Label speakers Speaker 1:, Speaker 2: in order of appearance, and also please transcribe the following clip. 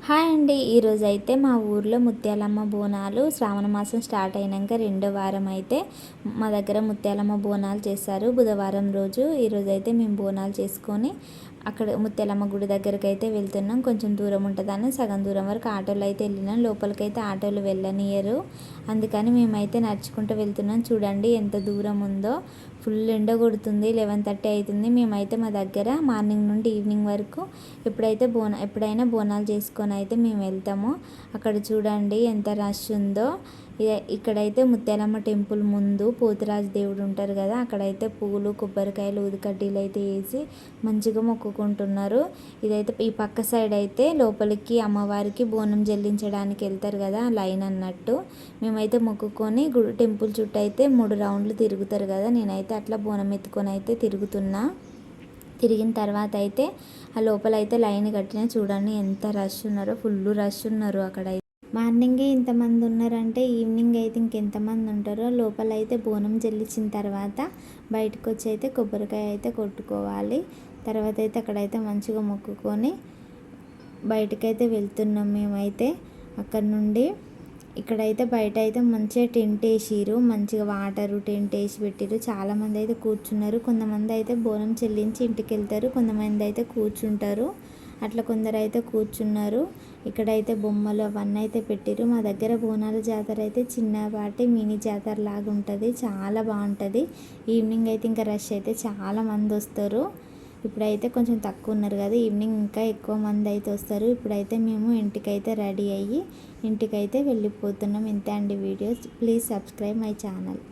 Speaker 1: Hi అండి. ఈరోజు అయితే మా ఊర్లో ముత్యాలమ్మ బోనాలు శ్రావణ మాసం స్టార్ట్ అయినాక రెండో వారం అయితే మా దగ్గర ముత్యాలమ్మ బోనాలు చేస్తారు. బుధవారం రోజు ఈరోజు అయితే మేము బోనాలు చేసుకొని అక్కడ ముత్యాలమ్మ గుడి దగ్గరికి అయితే వెళ్తున్నాం. కొంచెం దూరం ఉంటుందని సగం దూరం వరకు ఆటోలో అయితే వెళ్ళినాం. లోపలికైతే ఆటోలు వెళ్ళనియరు, అందుకని మేమైతే నడుచుకుంటూ వెళ్తున్నాం. చూడండి ఎంత దూరం ఉందో. ఫుల్ ఎండ కొడుతుంది, 11:30 అవుతుంది. మేమైతే మా దగ్గర మార్నింగ్ నుండి ఈవినింగ్ వరకు ఎప్పుడైనా బోనాలు చేసుకొని అయితే మేము వెళ్తాము. అక్కడ చూడండి ఎంత రష్ ఉందో. ఇక్కడైతే ముత్యాలమ్మ టెంపుల్ ముందు పోతురాజు దేవుడు ఉంటారు కదా, అక్కడైతే పూలు కొబ్బరికాయలు ఊదికడ్డీలు అయితే వేసి మంచిగా మొక్కుకుంటున్నారు. ఇదైతే ఈ పక్క సైడ్ అయితే లోపలికి అమ్మవారికి బోనం చెల్లించడానికి వెళ్తారు కదా, లైన్ అన్నట్టు. మేమైతే మొక్కుకొని టెంపుల్ చుట్టూ అయితే 3 రౌండ్లు తిరుగుతారు కదా, నేనైతే అట్లా బోనం ఎత్తుకొని అయితే తిరుగుతున్నా. తిరిగిన తర్వాత అయితే ఆ లోపల అయితే లైన్ కట్టిన. చూడండి ఎంత రష్ ఉన్నారో, ఫుల్ రష్ ఉన్నారు. అక్కడ మార్నింగే ఇంతమంది ఉన్నారంటే ఈవినింగ్ అయితే ఇంకెంతమంది ఉంటారో. లోపల అయితే బోనం చెల్లించిన తర్వాత బయటకు వచ్చి అయితే కొబ్బరికాయ అయితే కొట్టుకోవాలి. తర్వాత అయితే అక్కడైతే మంచిగా మొక్కుకొని బయటకైతే వెళ్తున్నాం మేమైతే. అక్కడ నుండి ఇక్కడైతే బయట అయితే మంచిగా టెంట్ వేసిరు, మంచిగా వాటరు టెంట్ వేసి పెట్టిరు. చాలామంది అయితే కూర్చున్నారు. కొంతమంది అయితే బోనం చెల్లించి ఇంటికి వెళ్తారు, కొంతమంది అయితే కూర్చుంటారు. అట్లా కొందరు అయితే కూర్చున్నారు. ఇక్కడైతే బొమ్మలు అవన్నీ అయితే పెట్టిరు. మా దగ్గర బోనాల జాతర అయితే చిన్నపాటి మినీ జాతర లాగా ఉంటుంది, చాలా బాగుంటుంది. ఈవినింగ్ అయితే ఇంకా రష్ అయితే చాలా మంది వస్తారు. ఇప్పుడైతే కొంచెం తక్కువ ఉన్నారు కదా, ఈవినింగ్ ఇంకా ఎక్కువ మంది అయితే వస్తారు. ఇప్పుడైతే మేము ఇంటికైతే రెడీ అయ్యి ఇంటికైతే వెళ్ళిపోతున్నాం. ఇంతే అండి videos. Please subscribe my channel.